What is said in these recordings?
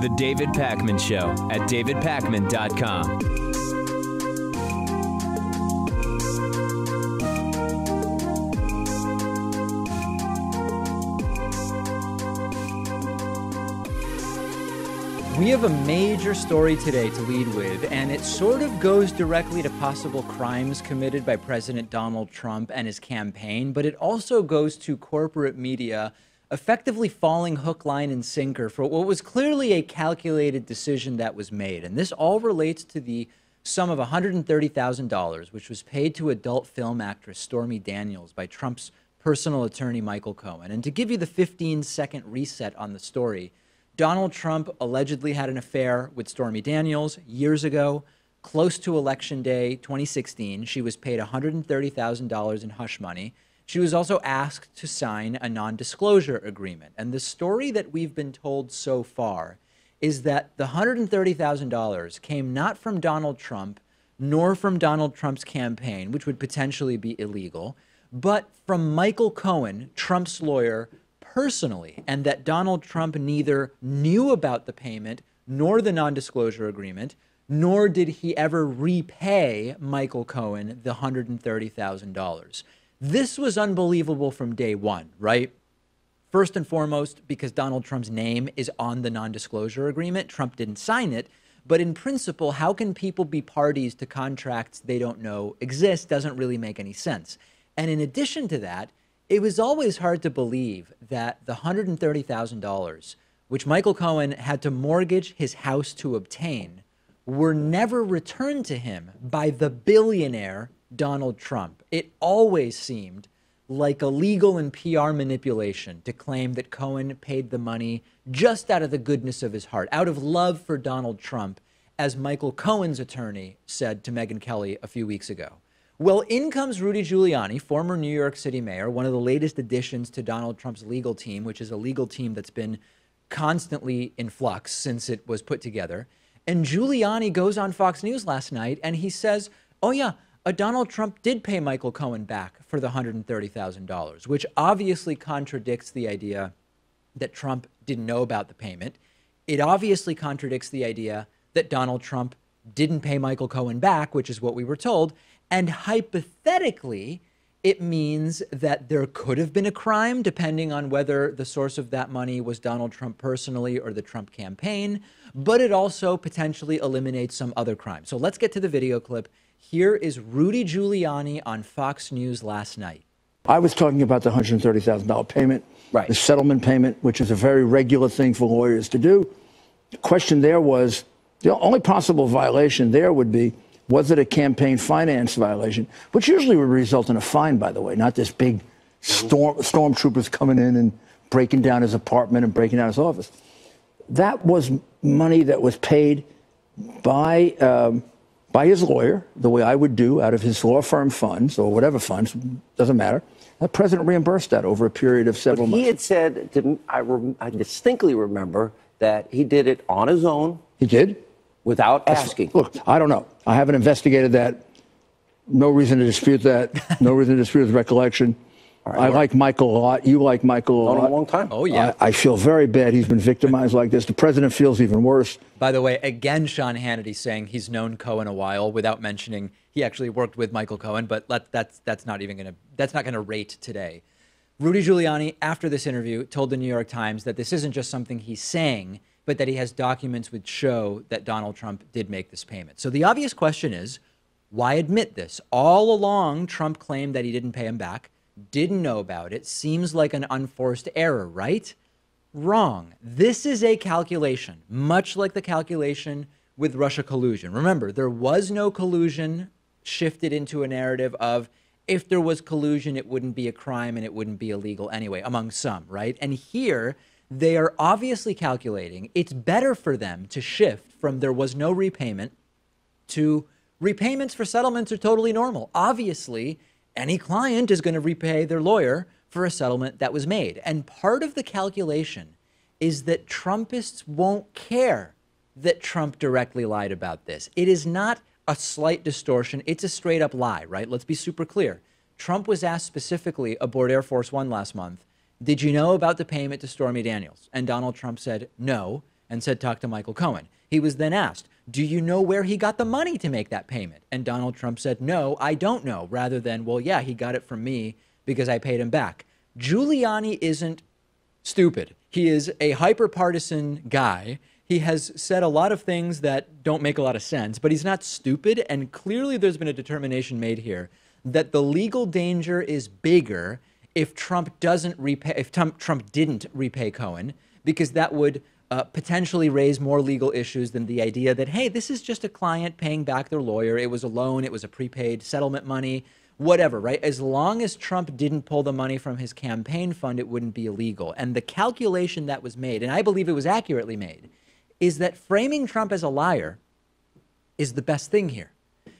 The David Pakman Show at davidpakman.com. We have a major story today to lead with, and it sort of goes directly to possible crimes committed by President Donald Trump and his campaign, but it also goes to corporate media effectively falling hook, line, and sinker for what was clearly a calculated decision that was made. And this all relates to the sum of $130,000, which was paid to adult film actress Stormy Daniels by Trump's personal attorney, Michael Cohen. And to give you the 15-second reset on the story, Donald Trump allegedly had an affair with Stormy Daniels years ago. Close to Election Day 2016, she was paid $130,000 in hush money. She was also asked to sign a non-disclosure agreement. And the story that we've been told so far is that the $130,000 came not from Donald Trump, nor from Donald Trump's campaign, which would potentially be illegal, but from Michael Cohen, Trump's lawyer, personally, and that Donald Trump neither knew about the payment nor the non-disclosure agreement, nor did he ever repay Michael Cohen the $130,000. This was unbelievable from day one, right? First and foremost, because Donald Trump's name is on the non-disclosure agreement. Trump didn't sign it. But in principle, how can people be parties to contracts they don't know exist? Doesn't really make any sense. And in addition to that, it was always hard to believe that the $130,000, which Michael Cohen had to mortgage his house to obtain, were never returned to him by the billionaire Donald Trump. It always seemed like a legal and PR manipulation to claim that Cohen paid the money just out of the goodness of his heart, out of love for Donald Trump, as Michael Cohen's attorney said to Megyn Kelly a few weeks ago. Well, in comes Rudy Giuliani, former New York City mayor, one of the latest additions to Donald Trump's legal team, which is a legal team that's been constantly in flux since it was put together. And Giuliani goes on Fox News last night and he says, oh yeah, Donald Trump did pay Michael Cohen back for the $130,000, which obviously contradicts the idea that Trump didn't know about the payment. It obviously contradicts the idea that Donald Trump didn't pay Michael Cohen back, which is what we were told. And hypothetically, it means that there could have been a crime, depending on whether the source of that money was Donald Trump personally or the Trump campaign. But it also potentially eliminates some other crime. So let's get to the video clip. Here is Rudy Giuliani on Fox News last night. I was talking about the $130,000 payment, right, the settlement payment, which is a very regular thing for lawyers to do. The question there was, the only possible violation there would be, was it a campaign finance violation, which usually would result in a fine, by the way, not this big stormtroopers coming in and breaking down his apartment and breaking down his office. That was money that was paid by his lawyer, the way I would do, out of his law firm funds or whatever funds, doesn't matter. The president reimbursed that over a period of several months. He had said, I distinctly remember that he did it on his own. He did? Without asking. Look, I don't know. I haven't investigated that. No reason to dispute that. No reason to dispute his recollection. Right, I like Michael a lot. You like Michael a lot. A long time. Oh, yeah. I feel very bad he's been victimized like this. The president feels even worse. By the way, again, Sean Hannity saying he's known Cohen a while without mentioning he actually worked with Michael Cohen, but that's not going to rate today. Rudy Giuliani, after this interview, told the New York Times that this isn't just something he's saying, but that he has documents which show that Donald Trump did make this payment. So the obvious question is, why admit this? All along, Trump claimed that he didn't pay him back, didn't know about it. Seems like an unforced error, right? Wrong. This is a calculation, much like the calculation with Russia collusion. Remember, there was no collusion shifted into a narrative of if there was collusion, it wouldn't be a crime and it wouldn't be illegal anyway, among some, right? And here, they are obviously calculating it's better for them to shift from there was no repayment to repayments for settlements are totally normal. Obviously, any client is going to repay their lawyer for a settlement that was made. And part of the calculation is that Trumpists won't care that Trump directly lied about this. It is not a slight distortion. It's a straight up lie, right? Let's be super clear. Trump was asked specifically aboard Air Force One last month, did you know about the payment to Stormy Daniels? And Donald Trump said no, and said talk to Michael Cohen. He was then asked, do you know where he got the money to make that payment? And Donald Trump said, no, I don't know, rather than, well, yeah, he got it from me because I paid him back. Giuliani isn't stupid. He is a hyper-partisan guy. He has said a lot of things that don't make a lot of sense, but he's not stupid. And clearly there's been a determination made here that the legal danger is bigger if Trump didn't repay Cohen, because that would potentially raise more legal issues than the idea that, hey, this is just a client paying back their lawyer. It was a loan. It was a prepaid settlement money, whatever, right? As long as Trump didn't pull the money from his campaign fund, it wouldn't be illegal. And the calculation that was made, and I believe it was accurately made, is that framing Trump as a liar is the best thing here,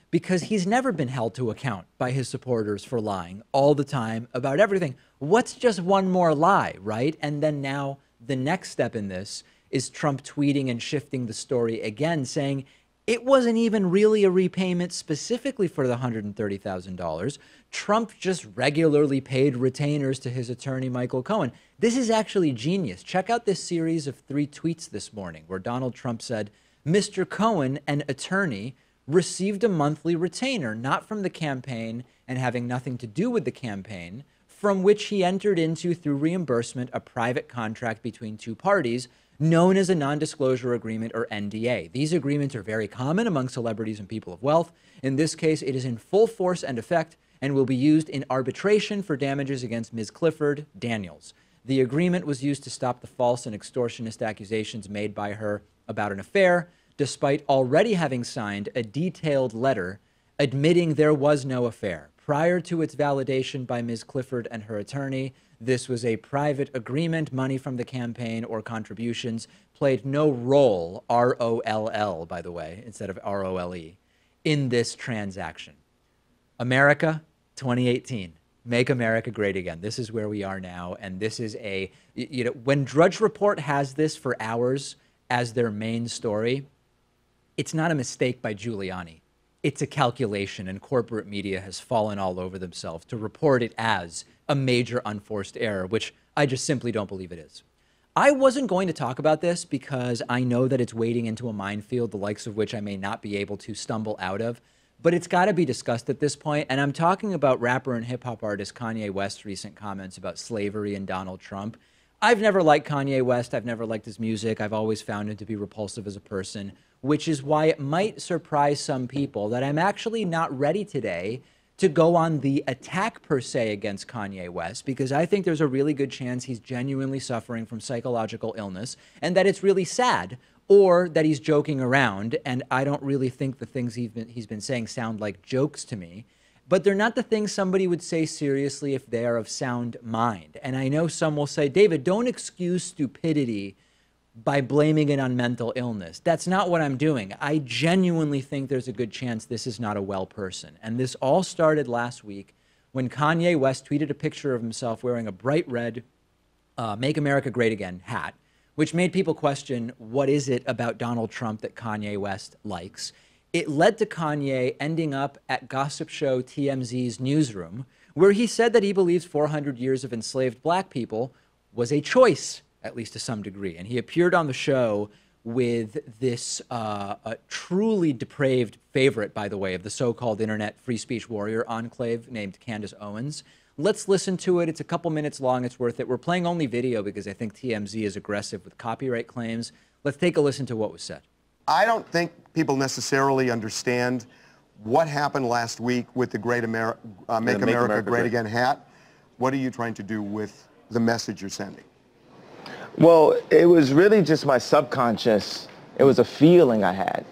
because he's never been held to account by his supporters for lying all the time about everything. What's just one more lie, right? And then now the next step in this is Trump tweeting and shifting the story again, saying it wasn't even really a repayment specifically for the $130,000. Trump just regularly paid retainers to his attorney, Michael Cohen. This is actually genius. Check out this series of 3 tweets this morning where Donald Trump said, Mr. Cohen, an attorney, received a monthly retainer, not from the campaign and having nothing to do with the campaign, from which he entered into through reimbursement a private contract between 2 parties known as a non-disclosure agreement, or NDA. These agreements are very common among celebrities and people of wealth. In this case, it is in full force and effect and will be used in arbitration for damages against Ms. Clifford Daniels. The agreement was used to stop the false and extortionist accusations made by her about an affair, despite already having signed a detailed letter admitting there was no affair. Prior to its validation by Ms. Clifford and her attorney, this was a private agreement. Money from the campaign or contributions played no role, R-O-L-L, by the way, instead of R-O-L-E, in this transaction. America, 2018. Make America great again. This is where we are now. And this is a, when Drudge Report has this for hours as their main story, it's not a mistake by Giuliani. It's a calculation, and corporate media has fallen all over themselves to report it as a major unforced error, which I just simply don't believe it is. I wasn't going to talk about this because I know that it's wading into a minefield, the likes of which I may not be able to stumble out of, but it's got to be discussed at this point. And I'm talking about rapper and hip-hop artist Kanye West's recent comments about slavery and Donald Trump. I've never liked Kanye West. I've never liked his music. I've always found him to be repulsive as a person, which is why it might surprise some people that I'm actually not ready today to go on the attack per se against Kanye West, because I think there's a really good chance he's genuinely suffering from psychological illness and that it's really sad, or that he's joking around. And I don't really think the things he's been saying sound like jokes to me, but they're not the things somebody would say seriously if they are of sound mind. And I know some will say, David, don't excuse stupidity by blaming it on mental illness. That's not what I'm doing. I genuinely think there's a good chance this is not a well person. And this all started last week when Kanye West tweeted a picture of himself wearing a bright red Make America Great Again hat, which made people question, what is it about Donald Trump that Kanye West likes? It led to Kanye ending up at gossip show TMZ's newsroom, where he said that he believes 400 years of enslaved black people was a choice, at least to some degree. And he appeared on the show with this truly depraved favorite, by the way, of the so-called internet free speech warrior enclave named Candace Owens. Let's listen to it. It's a couple minutes long. It's worth it. We're playing only video because I think TMZ is aggressive with copyright claims. Let's take a listen to what was said. I don't think people necessarily understand what happened last week with the Make America Great Again hat. What are you trying to do with the message you're sending? Well, it was really just my subconscious. It was a feeling I had,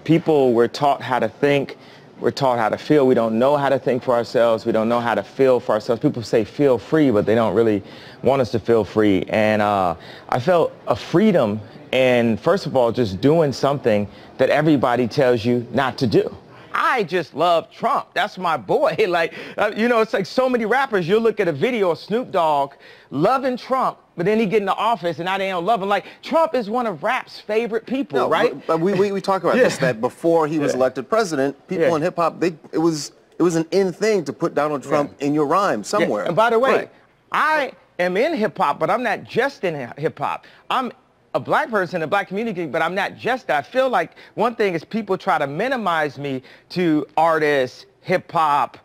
people were taught how to think, we're taught how to feel. We don't know how to think for ourselves. We don't know how to feel for ourselves. People say feel free, but they don't really want us to feel free. And I felt a freedom in, first of all, just doing something that everybody tells you not to do. I just love Trump. That's my boy. It's like so many rappers. You'll look at a video of Snoop Dogg loving Trump, but then he get in the office and now they don't love him. Like, Trump is one of rap's favorite people, right? But we talk about this, that before he was elected president, people in hip hop, it was It was an in thing to put Donald Trump in your rhyme somewhere. Yeah. And by the way, Right. I am in hip-hop, but I'm not just in hip-hop. I'm a black person in the black community, but I'm not just that. I feel like one thing is people try to minimize me to artists, hip-hop,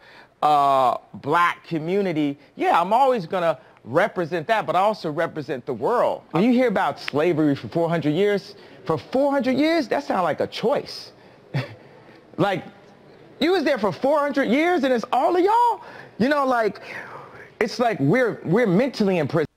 black community. Yeah, I'm always going to represent that, but I also represent the world. When you hear about slavery for 400 years, that sounds like a choice. Like, you was there for 400 years and it's all of y'all? You know, like, it's like we're mentally in prison.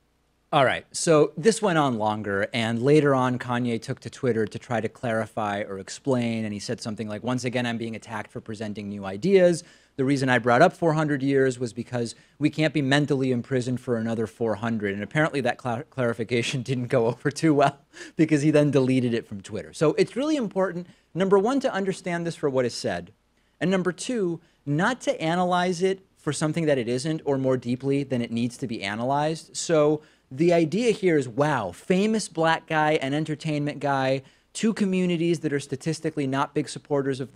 All right, so this went on longer, and later on, Kanye took to Twitter to try to clarify or explain, and he said something like, once again, I'm being attacked for presenting new ideas. The reason I brought up 400 years was because we can't be mentally imprisoned for another 400, and apparently that clarification didn't go over too well because he then deleted it from Twitter. So it's really important, number one, to understand this for what is said, and number two, not to analyze it for something that it isn't or more deeply than it needs to be analyzed. So the idea here is, wow, famous black guy and entertainment guy, two communities that are statistically not big supporters of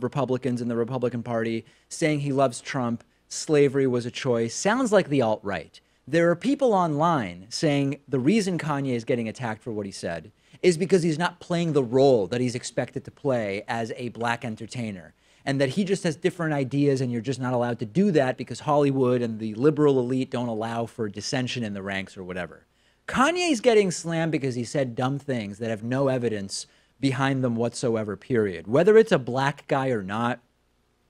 Republicans in the Republican Party, saying he loves Trump, slavery was a choice. Sounds like the alt-right. There are people online saying the reason Kanye is getting attacked for what he said is because he's not playing the role that he's expected to play as a black entertainer, and that he just has different ideas and you're just not allowed to do that because Hollywood and the liberal elite don't allow for dissension in the ranks or whatever. Kanye's getting slammed because he said dumb things that have no evidence behind them whatsoever, period. Whether it's a black guy or not,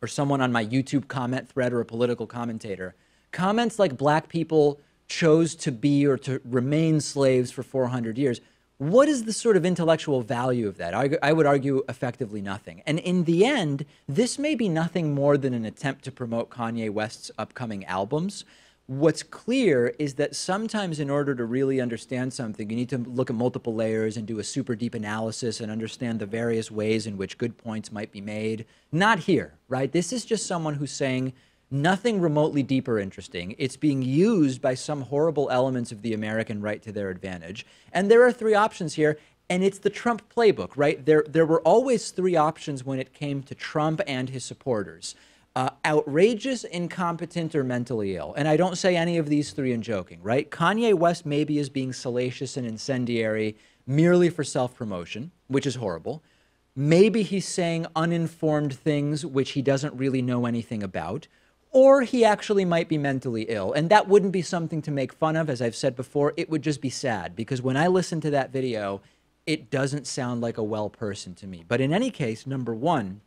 or someone on my YouTube comment thread or a political commentator, comments like black people chose to be or to remain slaves for 400 years, what is the sort of intellectual value of that? I would argue effectively nothing. And in the end, this may be nothing more than an attempt to promote Kanye West's upcoming albums. What's clear is that sometimes in order to really understand something, you need to look at multiple layers and do a super deep analysis and understand the various ways in which good points might be made. Not here, right? This is just someone who's saying nothing remotely deep or interesting. It's being used by some horrible elements of the American right to their advantage. And there are three options here, and it's the Trump playbook, right? There were always three options when it came to Trump and his supporters. Outrageous, incompetent, or mentally ill. And I don't say any of these three in joking, right? Kanye West maybe is being salacious and incendiary merely for self-promotion, which is horrible. Maybe he's saying uninformed things which he doesn't really know anything about. Or he actually might be mentally ill. And that wouldn't be something to make fun of. As I've said before, it would just be sad. Because when I listen to that video, it doesn't sound like a well person to me. But in any case, number one,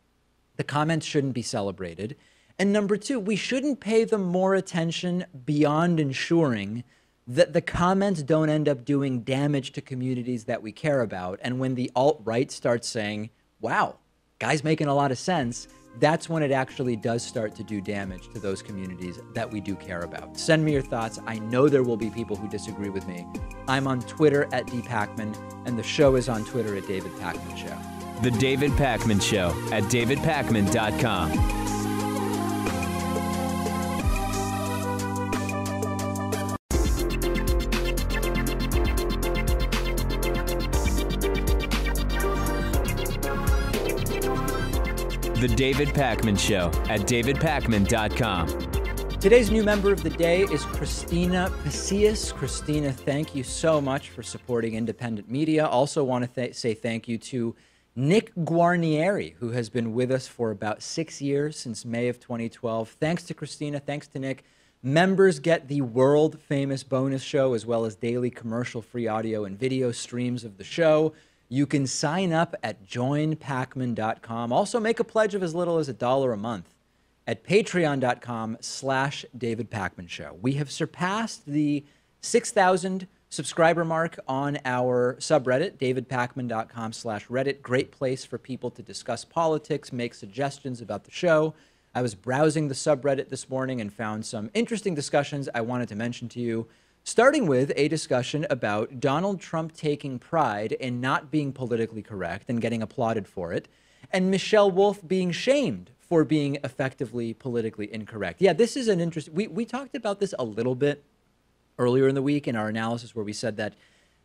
the comments shouldn't be celebrated. And number two, we shouldn't pay them more attention beyond ensuring that the comments don't end up doing damage to communities that we care about. And when the alt-right starts saying, wow, guy's making a lot of sense, that's when it actually does start to do damage to those communities that we do care about. Send me your thoughts. I know there will be people who disagree with me. I'm on Twitter at @dpacman, and the show is on Twitter at David Pakman Show. The David Pakman Show at davidpakman.com. The David Pakman Show at davidpakman.com. Today's new member of the day is Christina Pacias. Christina, thank you so much for supporting independent media. Also want to say thank you to Nick Guarnieri, who has been with us for about 6 years, since May of 2012. Thanks to Christina, thanks to Nick. Members get the world-famous bonus show, as well as daily commercial-free audio and video streams of the show. You can sign up at joinpakman.com. Also, make a pledge of as little as $1 a month at patreon.com/David Pakman Show. We have surpassed the 6,000 subscriber mark on our subreddit, davidpakman.com/Reddit. Great place for people to discuss politics, make suggestions about the show. I was browsing the subreddit this morning and found some interesting discussions I wanted to mention to you, starting with a discussion about Donald Trump taking pride in not being politically correct and getting applauded for it, and Michelle Wolf being shamed for being effectively politically incorrect. Yeah, this is an interesting... We talked about this a little bit earlier in the week in our analysis, where we said that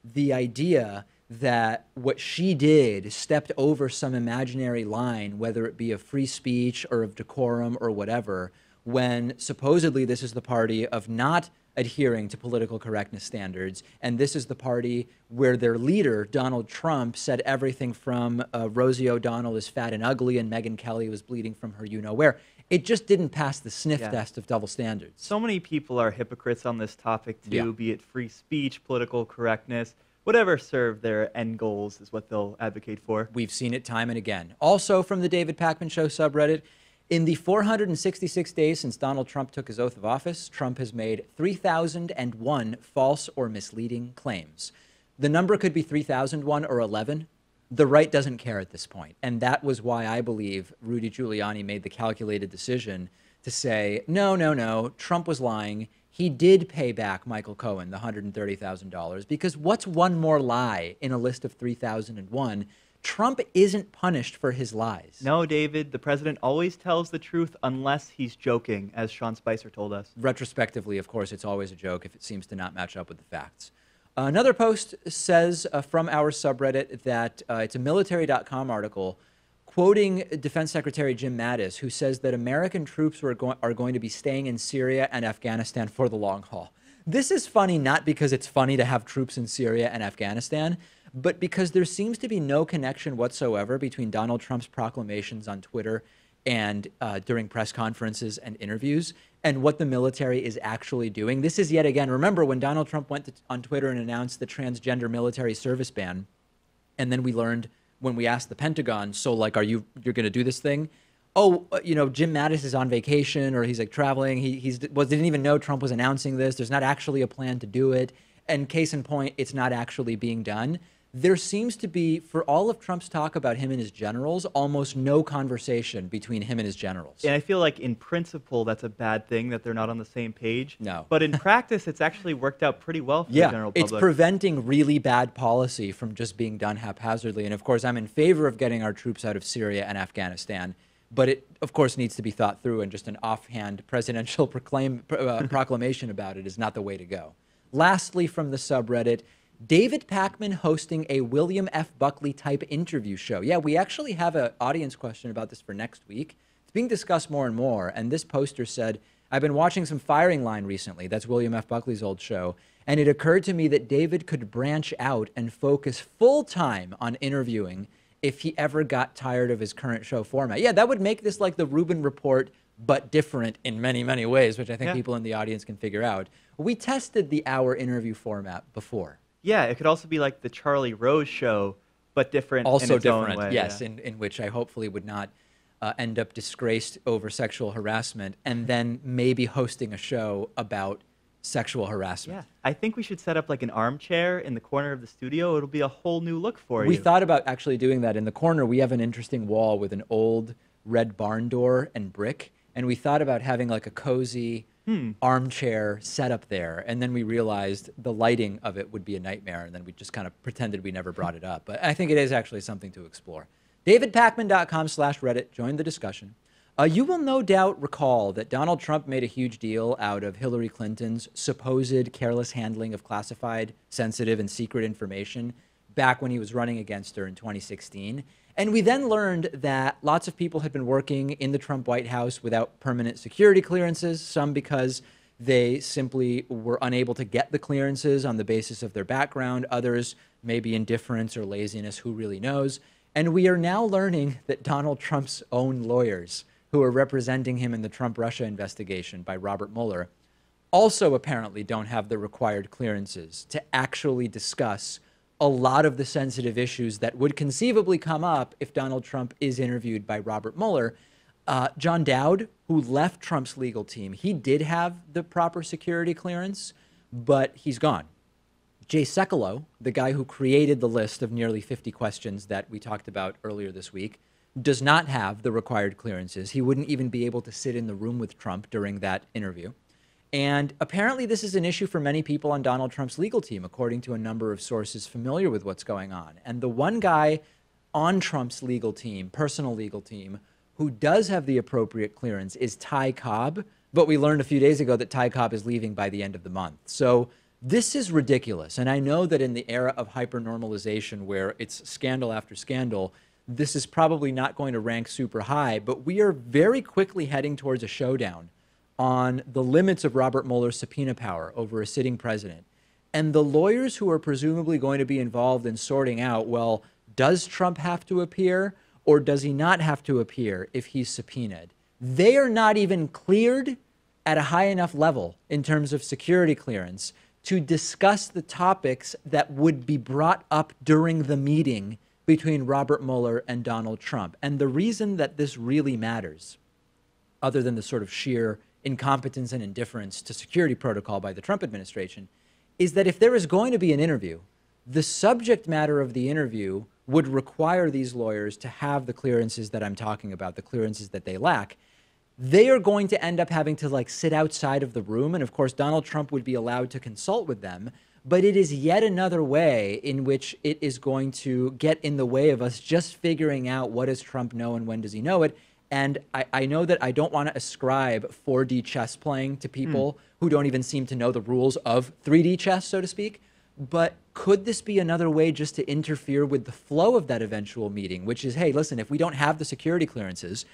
the idea that what she did stepped over some imaginary line, whether it be of free speech or of decorum or whatever, when supposedly this is the party of not adhering to political correctness standards, and this is the party where their leader, Donald Trump, said everything from Rosie O'Donnell is fat and ugly and Megyn Kelly was bleeding from her you-know-where. It just didn't pass the sniff test of double standards. So many people are hypocrites on this topic, too, be it free speech, political correctness. Whatever serve their end goals is what they'll advocate for. We've seen it time and again. Also from the David Pakman Show subreddit, in the 466 days since Donald Trump took his oath of office, Trump has made 3,001 false or misleading claims. The number could be 3,001 or 11. The right doesn't care at this point. And that was why I believe Rudy Giuliani made the calculated decision to say, no, Trump was lying. He did pay back Michael Cohen the $130,000 because what's one more lie in a list of 3,001? Trump isn't punished for his lies. No, David, the president always tells the truth unless he's joking, as Sean Spicer told us. Retrospectively, of course, it's always a joke if it seems to not match up with the facts. Another post says from our subreddit that it's a military.com article quoting Defense Secretary Jim Mattis, who says that American troops are going to be staying in Syria and Afghanistan for the long haul. This is funny not because it's funny to have troops in Syria and Afghanistan, but because there seems to be no connection whatsoever between Donald Trump's proclamations on Twitter and during press conferences and interviews and what the military is actually doing. This is yet again, remember when Donald Trump went on Twitter and announced the transgender military service ban, and then we learned when we asked the Pentagon, so like, you're going to do this thing? Oh, Jim Mattis is on vacation or he's like traveling. He didn't even know Trump was announcing this. There's not actually a plan to do it. And case in point, it's not actually being done. There seems to be, for all of Trump's talk about him and his generals, almost no conversation between him and his generals. And I feel like in principle, that's a bad thing that they're not on the same page. No. But in practice, it's actually worked out pretty well for the general public. It's preventing really bad policy from just being done haphazardly. And of course, I'm in favor of getting our troops out of Syria and Afghanistan. But it, of course, needs to be thought through, and just an offhand presidential proclamation about it is not the way to go. Lastly, from the subreddit, David Pakman hosting a William F. Buckley type interview show. Yeah, we actually have an audience question about this for next week. It's being discussed more and more. And this poster said, I've been watching some Firing Line recently. That's William F. Buckley's old show. And it occurred to me that David could branch out and focus full time on interviewing if he ever got tired of his current show format. Yeah, that would make this like the Rubin Report, but different in many, many ways, which I think people in the audience can figure out. We tested the hour interview format before. Yeah, it could also be like the Charlie Rose show, but different in its own way. Yes, in which I hopefully would not end up disgraced over sexual harassment and then maybe hosting a show about sexual harassment. Yeah, I think we should set up like an armchair in the corner of the studio. It'll be a whole new look for you. We thought about actually doing that. In the corner, we have an interesting wall with an old red barn door and brick, and we thought about having like a cozy armchair set up there, and then we realized the lighting of it would be a nightmare, and then we just kind of pretended we never brought it up. But I think it is actually something to explore. DavidPakman.com/Reddit. Join the discussion. You will no doubt recall that Donald Trump made a huge deal out of Hillary Clinton's supposed careless handling of classified, sensitive, and secret information back when he was running against her in 2016. And we then learned that lots of people had been working in the Trump White House without permanent security clearances, some because they simply were unable to get the clearances on the basis of their background, others maybe indifference or laziness, who really knows. And we are now learning that Donald Trump's own lawyers, who are representing him in the Trump-Russia investigation by Robert Mueller, also apparently don't have the required clearances to actually discuss a lot of the sensitive issues that would conceivably come up if Donald Trump is interviewed by Robert Mueller. John Dowd, who left Trump's legal team, he did have the proper security clearance, but he's gone. Jay Sekulow, the guy who created the list of nearly 50 questions that we talked about earlier this week, does not have the required clearances. He wouldn't even be able to sit in the room with Trump during that interview. And apparently this is an issue for many people on Donald Trump's legal team, according to a number of sources familiar with what's going on. And the one guy on Trump's legal team, personal legal team, who does have the appropriate clearance is Ty Cobb. But we learned a few days ago that Ty Cobb is leaving by the end of the month. So This is ridiculous. And I know that in the era of hypernormalization where it's scandal after scandal, this is probably not going to rank super high, but we are very quickly heading towards a showdown on the limits of Robert Mueller's subpoena power over a sitting president. And the lawyers who are presumably going to be involved in sorting out, well, does Trump have to appear or does he not have to appear if he's subpoenaed? They are not even cleared at a high enough level in terms of security clearance to discuss the topics that would be brought up during the meeting between Robert Mueller and Donald Trump. And the reason that this really matters, other than the sort of sheer incompetence and indifference to security protocol by the Trump administration, is that if there is going to be an interview, the subject matter of the interview would require these lawyers to have the clearances that I'm talking about, the clearances that they lack. They are going to end up having to sit outside of the room. And of course, Donald Trump would be allowed to consult with them. But it is yet another way in which it is going to get in the way of us just figuring out what does Trump know and when does he know it. And I know that I don't want to ascribe 4D chess playing to people who don't even seem to know the rules of 3D chess, so to speak. But could this be another way just to interfere with the flow of that eventual meeting, which is, hey, listen, if we don't have the security clearances,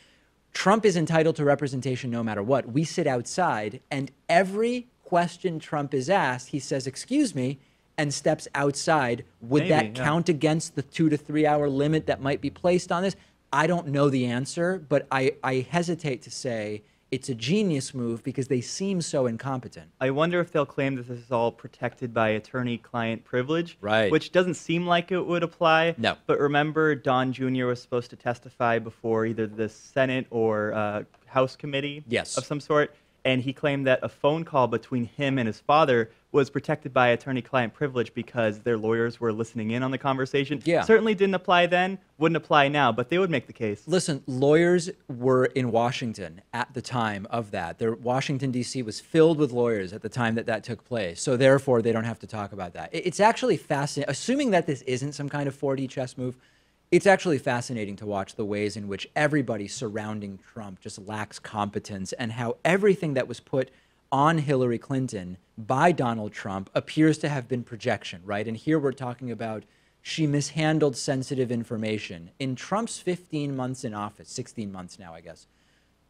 Trump is entitled to representation no matter what. We sit outside, and every question Trump is asked, he says, excuse me, and steps outside. Would that count against the 2 to 3 hour limit that might be placed on this? I don't know the answer, but I hesitate to say it's a genius move because they seem so incompetent. I wonder if they'll claim that this is all protected by attorney-client privilege, right? Which doesn't seem like it would apply. No. But remember, Don Jr. was supposed to testify before either the Senate or House committee of some sort, and he claimed that a phone call between him and his father was protected by attorney-client privilege because their lawyers were listening in on the conversation. Yeah. Certainly didn't apply then, wouldn't apply now, but they would make the case. Listen, lawyers were in Washington at the time of that. Washington, D.C. was filled with lawyers at the time that that took place. So therefore, they don't have to talk about that. It's actually fascinating. Assuming that this isn't some kind of 4D chess move, it's actually fascinating to watch the ways in which everybody surrounding Trump just lacks competence and how everything that was put on Hillary Clinton by Donald Trump appears to have been projection, right? And here we're talking about she mishandled sensitive information. In Trump's 15 months in office, 16 months now, I guess,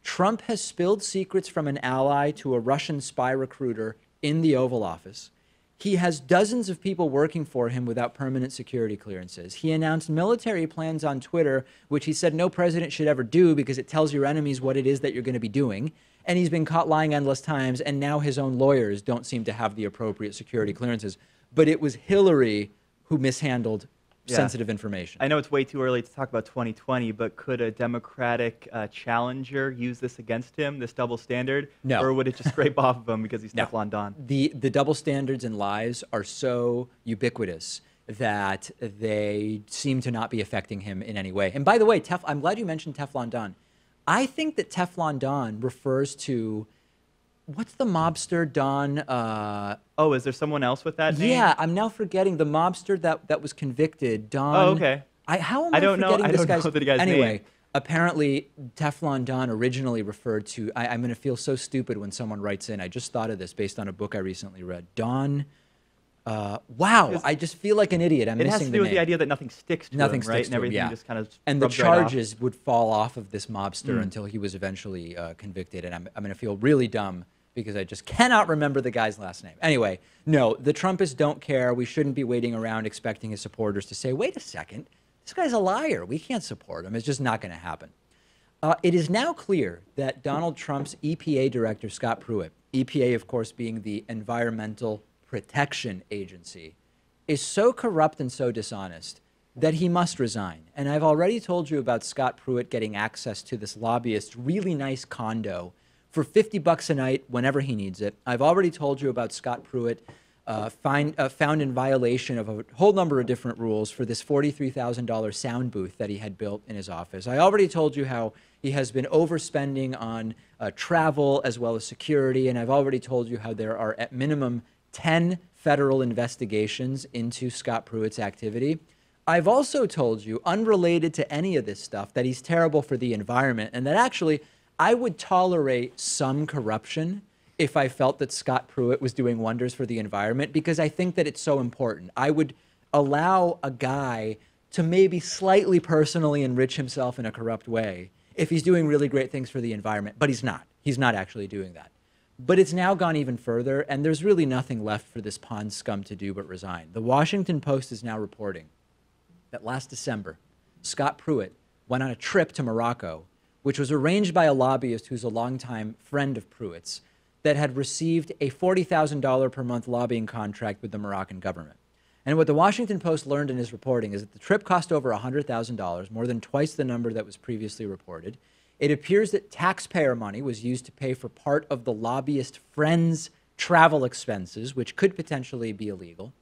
Trump has spilled secrets from an ally to a Russian spy recruiter in the Oval Office. He has dozens of people working for him without permanent security clearances. He announced military plans on Twitter, which he said no president should ever do because it tells your enemies what it is that you're going to be doing. And he's been caught lying endless times, and now his own lawyers don't seem to have the appropriate security clearances. But it was Hillary who mishandled sensitive information. I know it's way too early to talk about 2020, but could a Democratic challenger use this against him, this double standard? No. Or would it just scrape off of him because he's Teflon Don? The double standards and lies are so ubiquitous that they seem to not be affecting him in any way. And by the way, I'm glad you mentioned Teflon Don. I think that Teflon Don refers to, what's the mobster Don? Oh, is there someone else with that name? Yeah, I'm now forgetting the mobster that was convicted. Don. Oh, okay. How am I forgetting this guy's know the guy's anyway, name. Apparently, Teflon Don originally referred to, I'm going to feel so stupid when someone writes in. I just thought of this based on a book I recently read. Don. Wow, I just feel like an idiot. I'm missing the name. It has to do with the idea that nothing sticks to him, right? Sticks and to everything him, just kind of and the rubs right off. charges would fall off of this mobster until he was eventually convicted. And I'm going to feel really dumb because I just cannot remember the guy's last name. Anyway, no, the Trumpists don't care. We shouldn't be waiting around expecting his supporters to say, wait a second, this guy's a liar. We can't support him. It's just not going to happen. It is now clear that Donald Trump's EPA director, Scott Pruitt, EPA, of course, being the Environmental Protection Agency, is so corrupt and so dishonest that he must resign. And I've already told you about Scott Pruitt getting access to this lobbyist's really nice condo for $50 a night whenever he needs it. I've already told you about Scott Pruitt found in violation of a whole number of different rules for this $43,000 sound booth that he had built in his office. I already told you how he has been overspending on travel as well as security, and I've already told you how there are at minimum 10 federal investigations into Scott Pruitt's activity. I've also told you, unrelated to any of this stuff, that he's terrible for the environment and that actually I would tolerate some corruption if I felt that Scott Pruitt was doing wonders for the environment, because I think that it's so important. I would allow a guy to maybe slightly personally enrich himself in a corrupt way if he's doing really great things for the environment, but he's not. He's not actually doing that. But it's now gone even further, and there's really nothing left for this pond scum to do but resign. The Washington Post is now reporting that last December, Scott Pruitt went on a trip to Morocco, which was arranged by a lobbyist who's a longtime friend of Pruitt's, that had received a $40,000 per month lobbying contract with the Moroccan government. And what the Washington Post learned in his reporting is that the trip cost over $100,000, more than twice the number that was previously reported. It appears that taxpayer money was used to pay for part of the lobbyist friend's travel expenses, which could potentially be illegal.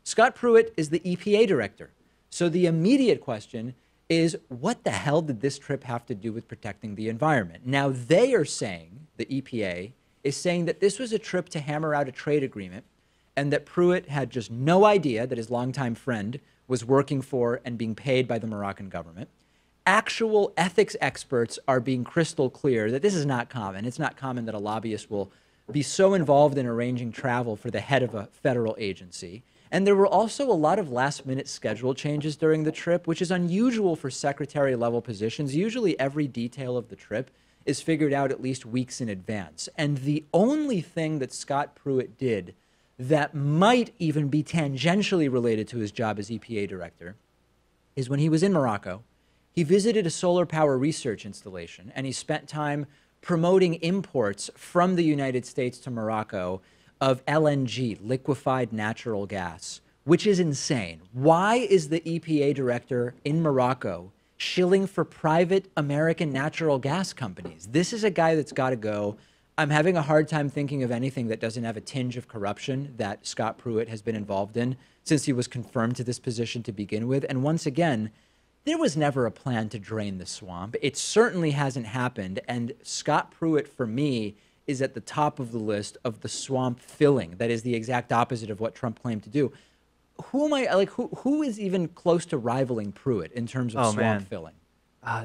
Scott Pruitt is the EPA director. So the immediate question is, what the hell did this trip have to do with protecting the environment? Now, they are saying, the EPA is saying that this was a trip to hammer out a trade agreement and that Pruitt had just no idea that his longtime friend was working for and being paid by the Moroccan government. Actual ethics experts are being crystal clear that this is not common. It's not common that a lobbyist will be so involved in arranging travel for the head of a federal agency. And there were also a lot of last-minute schedule changes during the trip, which is unusual for secretary-level positions. Usually every detail of the trip is figured out at least weeks in advance. And the only thing that Scott Pruitt did that might even be tangentially related to his job as EPA director is when he was in Morocco, he visited a solar power research installation, and he spent time promoting imports from the United States to Morocco of LNG, liquefied natural gas, which is insane. Why is the EPA director in Morocco shilling for private American natural gas companies? This is a guy that's got to go. I'm having a hard time thinking of anything that doesn't have a tinge of corruption that Scott Pruitt has been involved in since he was confirmed to this position to begin with. And once again, there was never a plan to drain the swamp. It certainly hasn't happened. And Scott Pruitt, for me, is at the top of the list of the swamp filling. That is the exact opposite of what Trump claimed to do. Who is even close to rivaling Pruitt in terms of swamp filling?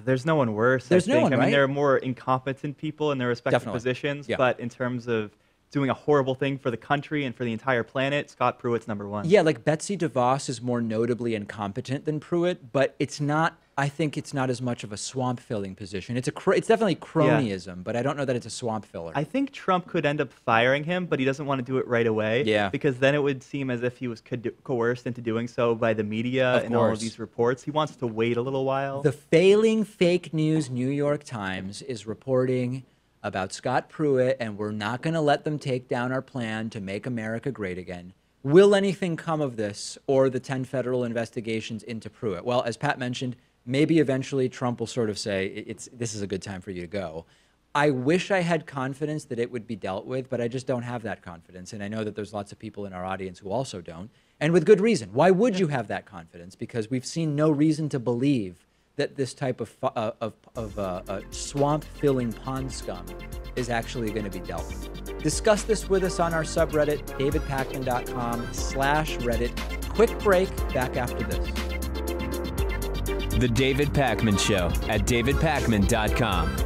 There's no one worse. There's no one, right? I mean, there are more incompetent people in their respective positions, but in terms of doing a horrible thing for the country and for the entire planet, Scott Pruitt's number one. Yeah, like Betsy DeVos is more notably incompetent than Pruitt, but it's not, I think it's not as much of a swamp filling position. It's definitely cronyism, but I don't know that it's a swamp filler. I think Trump could end up firing him, but he doesn't want to do it right away. Yeah. Because then it would seem as if he was coerced into doing so by the media and all of these reports. He wants to wait a little while. The failing fake news New York Times is reporting about Scott Pruitt, and we're not going to let them take down our plan to make America great again. Will anything come of this or the 10 federal investigations into Pruitt? Well, as Pat mentioned, maybe eventually Trump will sort of say, this is a good time for you to go. I wish I had confidence that it would be dealt with, but I just don't have that confidence. And I know that there's lots of people in our audience who also don't. And with good reason. Why would you have that confidence? Because we've seen no reason to believe that this type of swamp-filling pond scum is actually going to be dealt with. Discuss this with us on our subreddit, davidpakman.com/Reddit. Quick break, back after this. The David Pakman Show at davidpakman.com.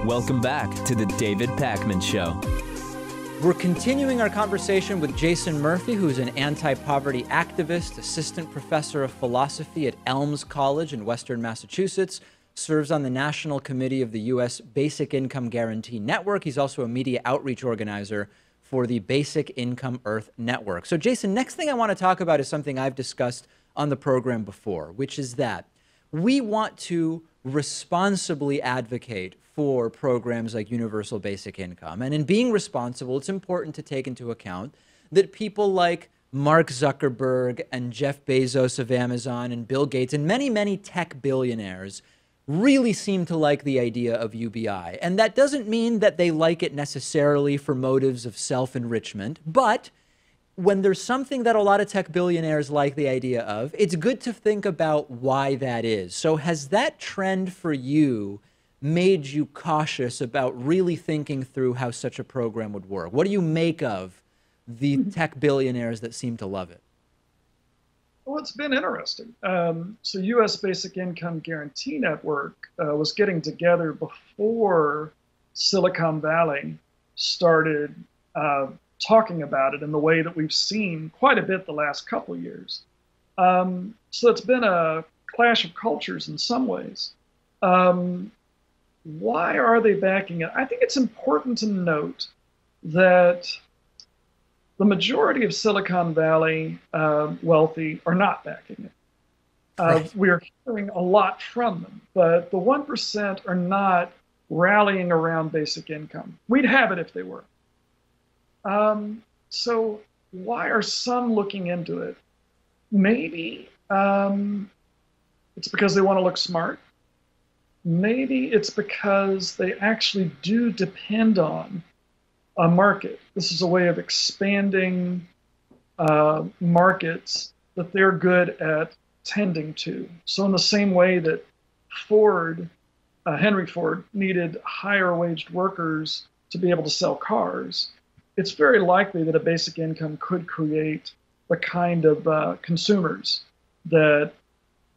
Welcome back to the David Pakman Show. We're continuing our conversation with Jason Murphy, who's an anti-poverty activist, assistant professor of philosophy at Elms College in Western Massachusetts, serves on the National Committee of the U.S. Basic Income Guarantee Network. He's also a media outreach organizer for the Basic Income Earth Network. So, Jason, next thing I want to talk about is something I've discussed on the program before, which is that we want to responsibly advocate for programs like universal basic income. And in being responsible, it's important to take into account that people like Mark Zuckerberg and Jeff Bezos of Amazon and Bill Gates and many, many tech billionaires really seem to like the idea of UBI. And that doesn't mean that they like it necessarily for motives of self-enrichment, but when there's something that a lot of tech billionaires like the idea of, it's good to think about why that is. So has that trend for you made you cautious about really thinking through how such a program would work? What do you make of the tech billionaires that seem to love it? Well, it's been interesting. So U.S. Basic Income Guarantee Network was getting together before Silicon Valley started talking about it in the way that we've seen quite a bit the last couple of years. So it's been a clash of cultures in some ways. Why are they backing it? I think it's important to note that the majority of Silicon Valley wealthy are not backing it. Right. We're hearing a lot from them, but the 1% are not rallying around basic income. We'd have it if they were. So why are some looking into it? Maybe it's because they want to look smart. Maybe it's because they actually do depend on a market. This is a way of expanding markets that they're good at tending to. So in the same way that Henry Ford needed higher waged workers to be able to sell cars, it's very likely that a basic income could create the kind of consumers that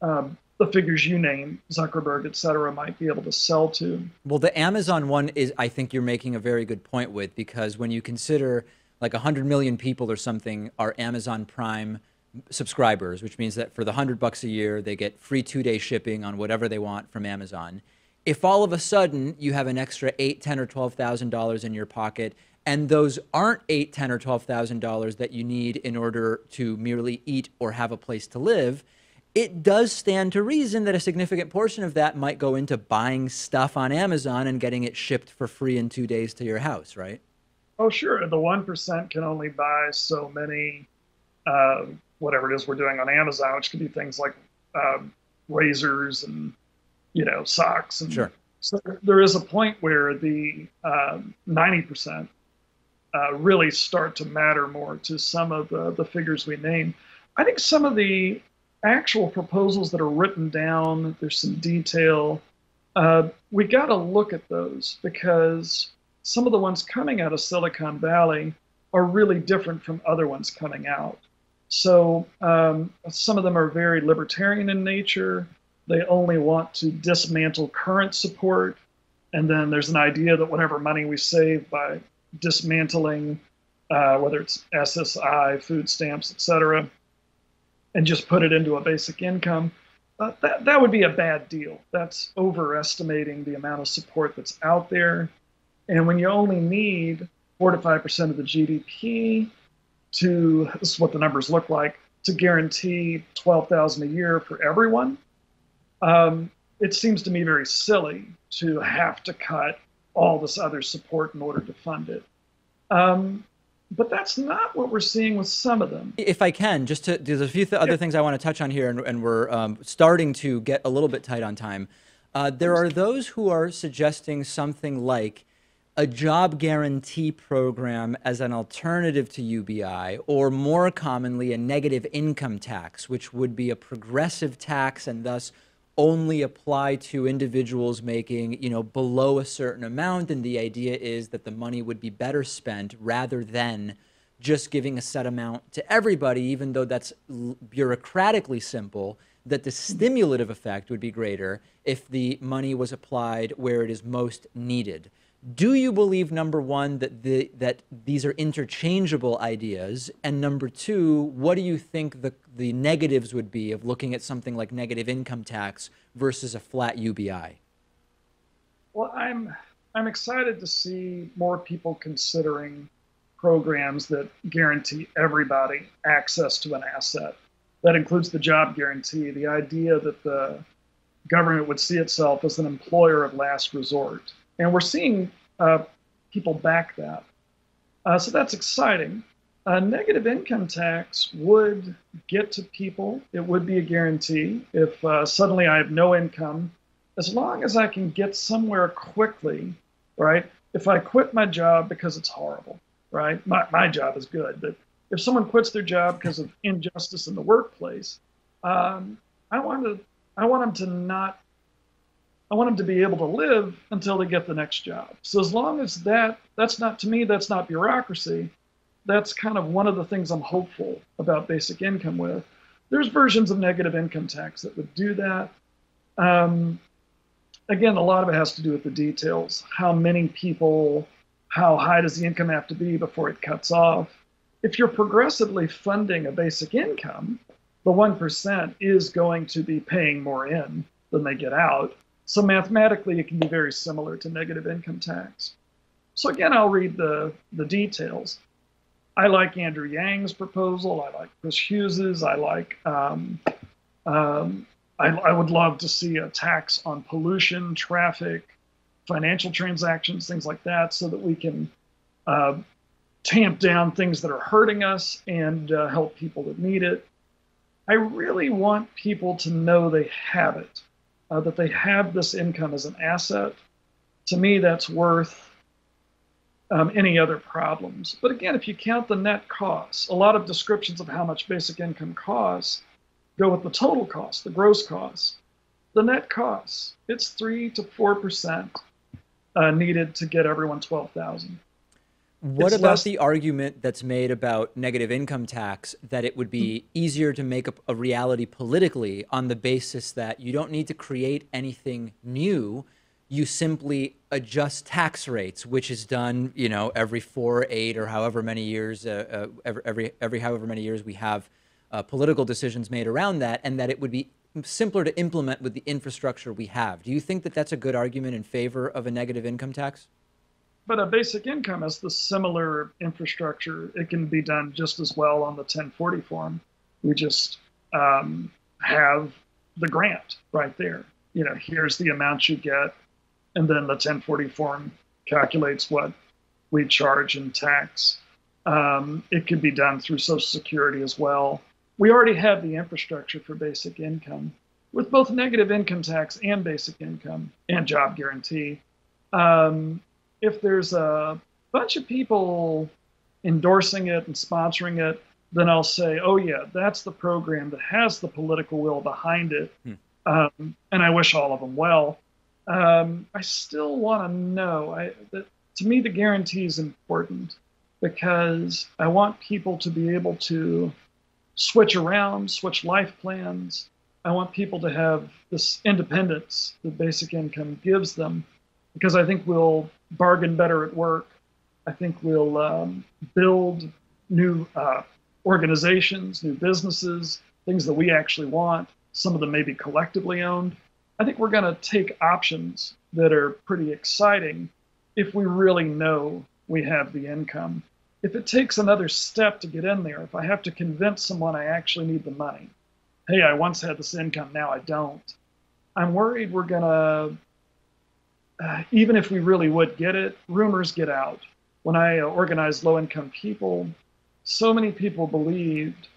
the figures you name, Zuckerberg, et cetera, might be able to sell to. Well, the Amazon one is, I think you're making a very good point with, because when you consider like 100 million people or something are Amazon Prime subscribers, which means that for the $100 a year, they get free 2-day shipping on whatever they want from Amazon. If all of a sudden you have an extra $8,000, $10,000 or $12,000 in your pocket, and those aren't $8,000, $10,000 or $12,000 that you need in order to merely eat or have a place to live, it does stand to reason that a significant portion of that might go into buying stuff on Amazon and getting it shipped for free in 2 days to your house, right? Oh, sure. The 1% can only buy so many, whatever it is we're doing on Amazon, which could be things like razors and, socks. And sure. So there is a point where the 90% really start to matter more to some of the figures we name. I think some of the actual proposals that are written down, there's some detail. We got to look at those because some of the ones coming out of Silicon Valley are really different from other ones coming out. So some of them are very libertarian in nature. They only want to dismantle current support. And then there's an idea that whatever money we save by dismantling, whether it's SSI, food stamps, et cetera, and just put it into a basic income, that would be a bad deal. That's overestimating the amount of support that's out there. And when you only need 4 to 5% of the GDP this is what the numbers look like, to guarantee $12,000 a year for everyone, it seems to me very silly to have to cut all this other support in order to fund it. But that's not what we're seeing with some of them. If I can, there's a few other things I want to touch on here, and we're starting to get a little bit tight on time. There are those who are suggesting something like a job guarantee program as an alternative to UBI, or more commonly, a negative income tax, which would be a progressive tax and thus only apply to individuals making, below a certain amount. And the idea is that the money would be better spent rather than just giving a set amount to everybody, even though that's bureaucratically simple, that the stimulative effect would be greater if the money was applied where it is most needed. Do you believe, number one, that these are interchangeable ideas? And number two, what do you think the negatives would be of looking at something like negative income tax versus a flat UBI? Well, I'm excited to see more people considering programs that guarantee everybody access to an asset. That includes the job guarantee, the idea that the government would see itself as an employer of last resort. And we're seeing people back that. So that's exciting. Negative income tax would get to people. It would be a guarantee. If suddenly I have no income, as long as I can get somewhere quickly, right? If I quit my job because it's horrible, right? My job is good, but if someone quits their job because of injustice in the workplace, I want them to not I want them to be able to live until they get the next job. So as long as that's not, to me, that's not bureaucracy. That's kind of one of the things I'm hopeful about basic income with. There's versions of negative income tax that would do that. Again, a lot of it has to do with the details. How many people, how high does the income have to be before it cuts off? If you're progressively funding a basic income, the 1% is going to be paying more in than they get out. So mathematically, it can be very similar to negative income tax. So again, I'll read the details. I like Andrew Yang's proposal. I like Chris Hughes's. I like. I would love to see a tax on pollution, traffic, financial transactions, things like that, so that we can tamp down things that are hurting us and help people that need it. I really want people to know they have it, that they have this income as an asset. To me, that's worth any other problems. But again, if you count the net costs, a lot of descriptions of how much basic income costs go with the total cost, the gross costs. The net costs, it's 3 to 4% needed to get everyone 12,000. What about the argument that's made about negative income tax, that it would be easier to make a reality politically on the basis that you don't need to create anything new, you simply adjust tax rates, which is done, you know, every 4, 8, or however many years, every however many years we have political decisions made around that, and that it would be simpler to implement with the infrastructure we have. Do you think that that's a good argument in favor of a negative income tax? But a basic income has the similar infrastructure. It can be done just as well on the 1040 form. We just have the grant right there. You know, here's the amount you get, and then the 1040 form calculates what we charge in tax. It could be done through Social Security as well. We already have the infrastructure for basic income with both negative income tax and basic income and job guarantee. If there's a bunch of people endorsing it and sponsoring it, then I'll say, oh yeah, that's the program that has the political will behind it. And I wish all of them well. I still want to know, that to me, the guarantee is important because I want people to be able to switch around, switch life plans. I want people to have this independence that basic income gives them, because I think we'll bargain better at work. I think we'll build new organizations, new businesses, things that we actually want. Some of them may be collectively owned. I think we're going to take options that are pretty exciting if we really know we have the income. If it takes another step to get in there, if I have to convince someone I actually need the money, hey, I once had this income, now I don't, I'm worried we're going to, even if we really would get it, rumors get out. When I organized low-income people, so many people believed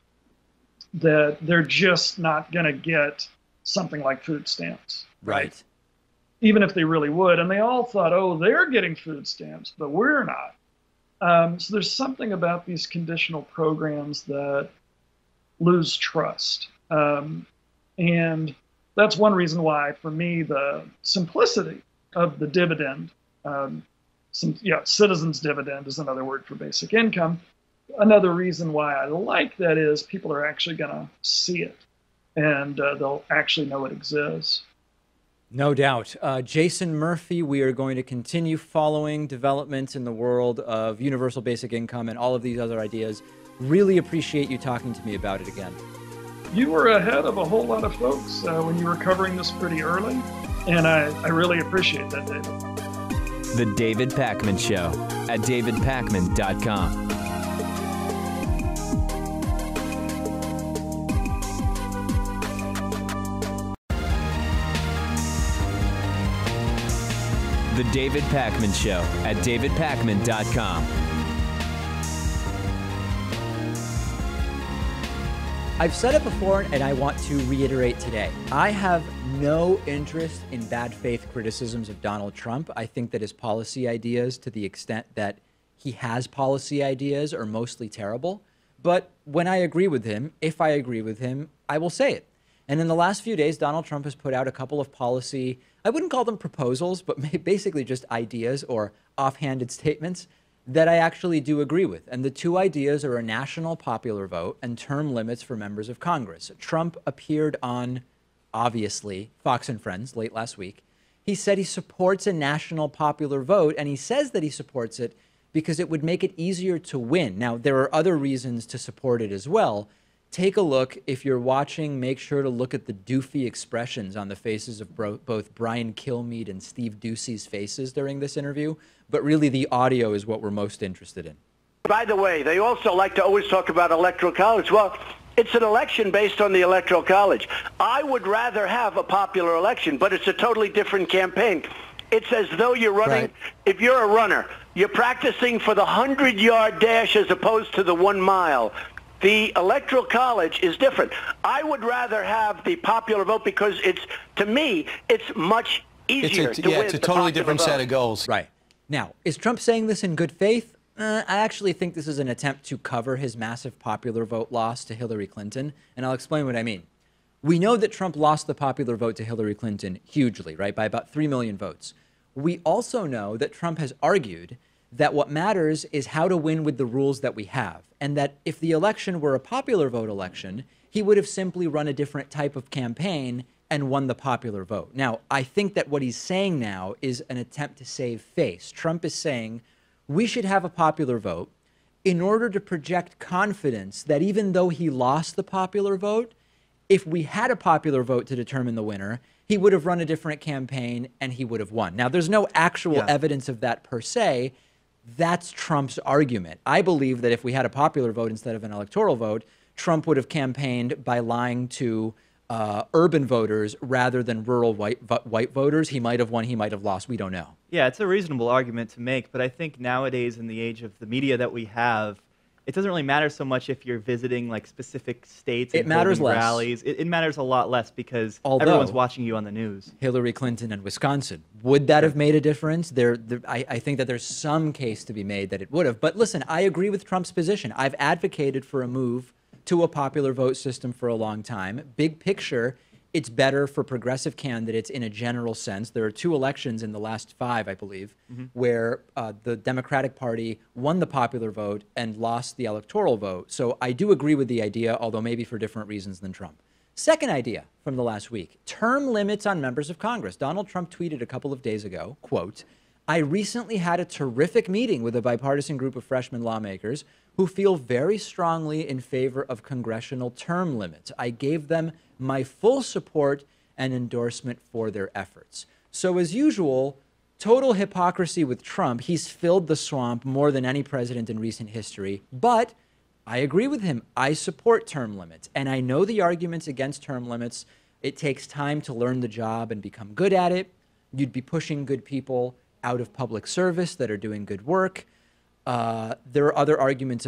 that they're just not going to get something like food stamps. Right. Even if they really would. And they all thought, oh, they're getting food stamps, but we're not. So there's something about these conditional programs that lose trust. And that's one reason why, for me, the simplicity of the dividend, citizens' dividend is another word for basic income. Another reason why I like that is people are actually going to see it, and they'll actually know it exists. No doubt. Jason Murphy, we are going to continue following developments in the world of universal basic income and all of these other ideas. Really appreciate you talking to me about it again. You were ahead of a whole lot of folks when you were covering this pretty early, and I really appreciate that, David. The David Pakman Show at davidpakman.com. The David Pakman Show at davidpakman.com. I've said it before, and I want to reiterate today. I have no interest in bad faith criticisms of Donald Trump. I think that his policy ideas, to the extent that he has policy ideas, are mostly terrible. But when I agree with him, if I agree with him, I will say it. And in the last few days, Donald Trump has put out a couple of policy, I wouldn't call them proposals, but basically just ideas or offhanded statements that I actually do agree with. And the two ideas are a national popular vote and term limits for members of Congress. Trump appeared on, obviously, Fox and Friends late last week. He said he supports a national popular vote, and he says that he supports it because it would make it easier to win. Now, there are other reasons to support it as well. Take a look. If you're watching, make sure to look at the doofy expressions on the faces of both Brian Kilmeade and Steve Doocy's faces during this interview. But really, the audio is what we're most interested in. By the way, they also like to always talk about electoral college. Well, it's an election based on the electoral college. I would rather have a popular election, but it's a totally different campaign. It's as though you're running, right. If you're a runner, you're practicing for the 100-yard dash as opposed to the 1 mile. The electoral college is different. I would rather have the popular vote because to me, it's much easier to win. It's a totally different set of goals. Right. Now, is Trump saying this in good faith? I actually think this is an attempt to cover his massive popular vote loss to Hillary Clinton, and I'll explain what I mean. We know that Trump lost the popular vote to Hillary Clinton hugely, right, by about 3 million votes. We also know that Trump has argued that what matters is how to win with the rules that we have, and that if the election were a popular vote election, he would have simply run a different type of campaign and won the popular vote. Now, I think that what he's saying now is an attempt to save face. Trump is saying we should have a popular vote in order to project confidence that even though he lost the popular vote, if we had a popular vote to determine the winner, he would have run a different campaign and he would have won. Now, there's no actual evidence of that per se. That's Trump's argument. I believe that if we had a popular vote instead of an electoral vote, Trump would have campaigned by lying to urban voters rather than rural white voters. He might have won, he might have lost. We don't know. Yeah, it's a reasonable argument to make, but I think nowadays in the age of the media that we have, it doesn't really matter so much if you're visiting like specific states and holding rallies. It matters a lot less because everyone's watching you on the news. Hillary Clinton and Wisconsin, would that have made a difference? I think that there's some case to be made that it would have. But listen, I agree with Trump's position. I've advocated for a move to a popular vote system for a long time. Big picture, it's better for progressive candidates in a general sense. There are 2 elections in the last 5, I believe, where the Democratic Party won the popular vote and lost the electoral vote. So I do agree with the idea, although maybe for different reasons than Trump. Second idea from the last week, term limits on members of Congress. Donald Trump tweeted a couple of days ago, quote, "I recently had a terrific meeting with a bipartisan group of freshman lawmakers who feel very strongly in favor of congressional term limits. I gave them my full support and endorsement for their efforts." So as usual, total hypocrisy with Trump. He's filled the swamp more than any president in recent history. But I agree with him. I support term limits. And I know the arguments against term limits. It takes time to learn the job and become good at it. You'd be pushing good people out of public service that are doing good work. There are other arguments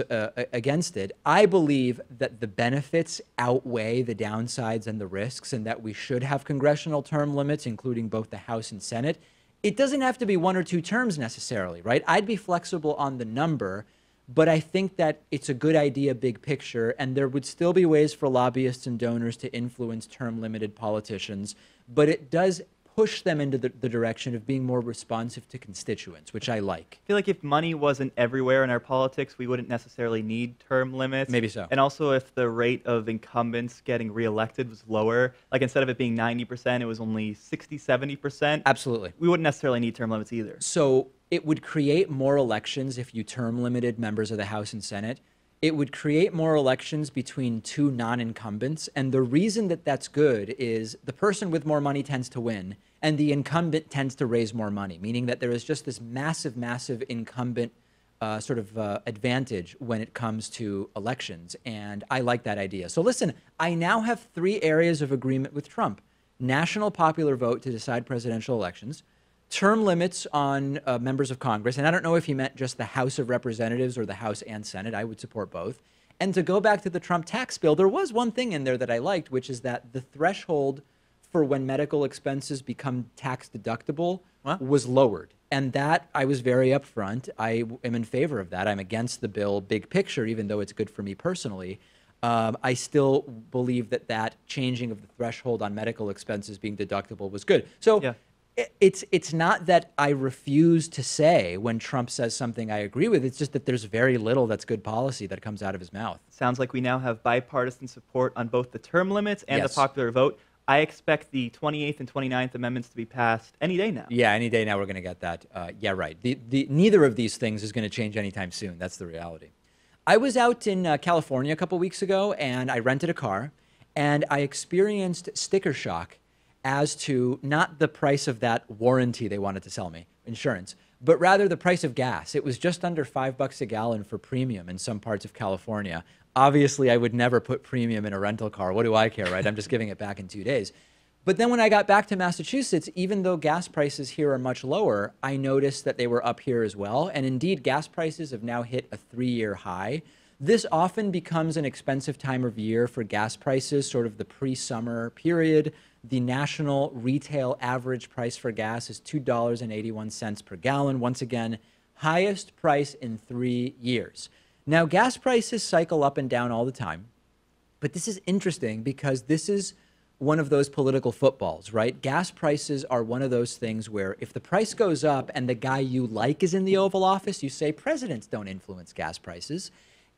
against it. I believe that the benefits outweigh the downsides and the risks, and that we should have congressional term limits, including both the House and Senate. It doesn't have to be 1 or 2 terms necessarily, right? I'd be flexible on the number, but I think that it's a good idea, big picture, and there would still be ways for lobbyists and donors to influence term-limited politicians, but it does push them into the direction of being more responsive to constituents, which I like. I feel like if money wasn't everywhere in our politics, we wouldn't necessarily need term limits. Maybe so. And also if the rate of incumbents getting reelected was lower, like instead of it being 90%, it was only 60, 70%. Absolutely. We wouldn't necessarily need term limits either. So it would create more elections if you term limited members of the House and Senate. It would create more elections between 2 non-incumbents. And the reason that that's good is the person with more money tends to win, and the incumbent tends to raise more money, meaning that there is just this massive, massive incumbent advantage when it comes to elections. And I like that idea. So listen, I now have 3 areas of agreement with Trump. National popular vote to decide presidential elections, term limits on members of Congress, and I don't know if he meant just the House of Representatives or the House and Senate. I would support both. And to go back to the Trump tax bill, there was one thing in there that I liked, which is that the threshold for when medical expenses become tax deductible was lowered. And that, I was very upfront. I am in favor of that. I'm against the bill big picture, even though it's good for me personally. I still believe that changing of the threshold on medical expenses being deductible was good. So it's not that I refuse to say when Trump says something I agree with. It's just that there's very little that's good policy that comes out of his mouth. Sounds like we now have bipartisan support on both the term limits and the popular vote. I expect the 28th and 29th amendments to be passed any day now. Yeah, any day now we're going to get that. Yeah, right. Neither of these things is going to change anytime soon. That's the reality. I was out in California a couple weeks ago, and I rented a car, and I experienced sticker shock as to not the price of that warranty they wanted to sell me, insurance, but rather the price of gas. It was just under $5 a gallon for premium in some parts of California. Obviously, I would never put premium in a rental car. What do I care, right? I'm just giving it back in 2 days. But then when I got back to Massachusetts, even though gas prices here are much lower, I noticed that they were up here as well. And indeed, gas prices have now hit a 3-year high. This often becomes an expensive time of year for gas prices, sort of the pre-summer period. The national retail average price for gas is $2.81 per gallon. Once again, highest price in 3 years. Now, gas prices cycle up and down all the time, but this is interesting because this is one of those political footballs, right? Gas prices are one of those things where if the price goes up and the guy you like is in the Oval Office, you say presidents don't influence gas prices.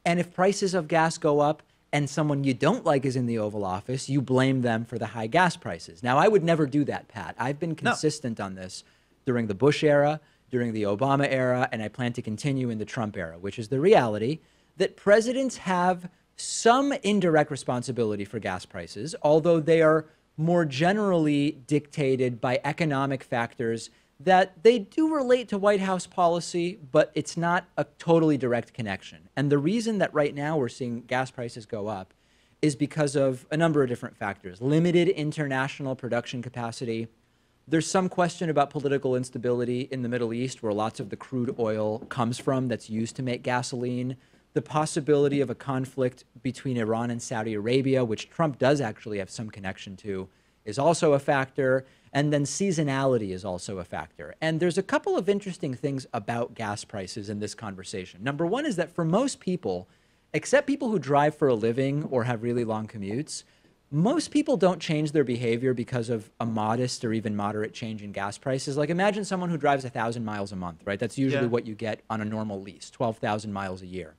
And if prices of gas go up and someone you don't like is in the Oval Office, you blame them for the high gas prices. Now, I would never do that, Pat. I've been consistent on this during the Bush era, during the Obama era, and I plan to continue in the Trump era, which is the reality that presidents have some indirect responsibility for gas prices, although they are more generally dictated by economic factors that they do relate to White House policy, but it's not a totally direct connection. And the reason that right now we're seeing gas prices go up is because of a number of different factors. Limited international production capacity. There's some question about political instability in the Middle East, where lots of the crude oil comes from that's used to make gasoline. The possibility of a conflict between Iran and Saudi Arabia, which Trump does actually have some connection to, is also a factor. And then seasonality is also a factor. And there's a couple of interesting things about gas prices in this conversation. Number one is that for most people, except people who drive for a living or have really long commutes, most people don't change their behavior because of a modest or even moderate change in gas prices. Like imagine someone who drives 1,000 miles a month, right? That's usually what you get on a normal lease, 12,000 miles a year.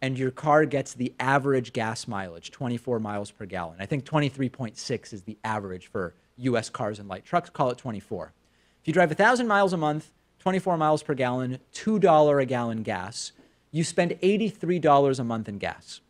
And your car gets the average gas mileage, 24 miles per gallon. I think 23.6 is the average for U.S. cars and light trucks. Call it 24. If you drive 1,000 miles a month, 24 miles per gallon, $2 a gallon gas, you spend $83 a month in gas.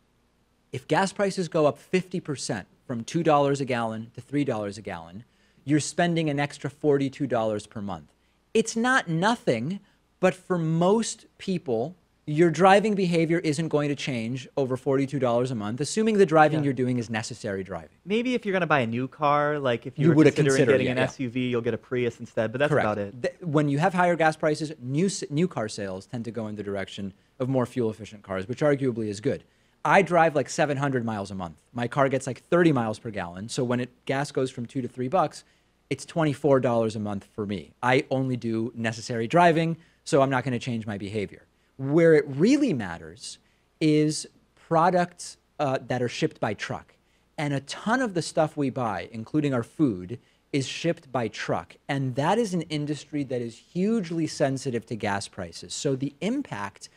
If gas prices go up 50%, from $2 a gallon to $3 a gallon, you're spending an extra $42 per month. It's not nothing, but for most people, your driving behavior isn't going to change over $42 a month, assuming the driving you're doing is necessary driving. Maybe if you're going to buy a new car, like if you were considering getting an SUV, you'll get a Prius instead, but that's about it. When you have higher gas prices, new car sales tend to go in the direction of more fuel-efficient cars, which arguably is good. I drive like 700 miles a month. My car gets like 30 miles per gallon. So when gas goes from $2 to $3, it's $24 a month for me. I only do necessary driving, so I'm not going to change my behavior. Where it really matters is products that are shipped by truck. And a ton of the stuff we buy, including our food, is shipped by truck. And that is an industry that is hugely sensitive to gas prices. So the impact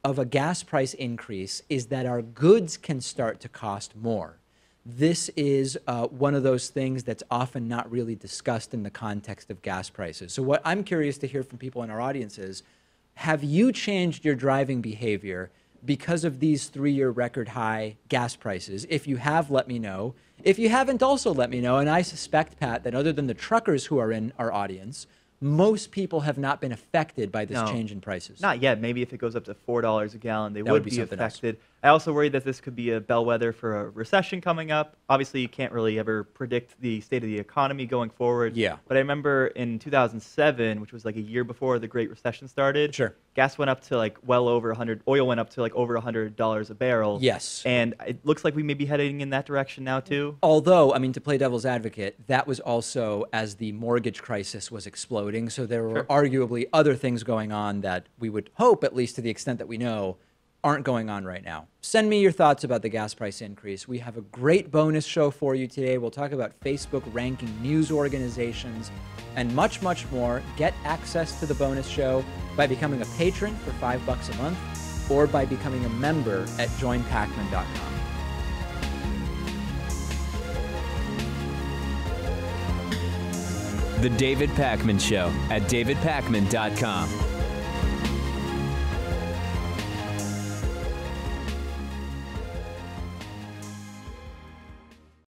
of a gas price increase is that our goods can start to cost more. This is one of those things that's often not really discussed in the context of gas prices. So what I'm curious to hear from people in our audience is, have you changed your driving behavior because of these 3-year record high gas prices? If you have, let me know. If you haven't, also let me know. And I suspect, Pat, that other than the truckers who are in our audience, most people have not been affected by this change in prices. Not yet. Maybe if it goes up to $4 a gallon, they would be affected. I also worry that this could be a bellwether for a recession coming up. Obviously, you can't really ever predict the state of the economy going forward. Yeah. But I remember in 2007, which was like a year before the Great Recession started, gas went up to like well over 100, oil went up to like over $100 a barrel. Yes. And it looks like we may be heading in that direction now too. Although, I mean, to play devil's advocate, that was also as the mortgage crisis was exploding. So there were arguably other things going on that we would hope, at least to the extent that we know, aren't going on right now. Send me your thoughts about the gas price increase. We have a great bonus show for you today. We'll talk about Facebook ranking news organizations and much, much more. Get access to the bonus show by becoming a patron for $5 a month or by becoming a member at joinpacman.com. The David Pakman Show at davidpakman.com.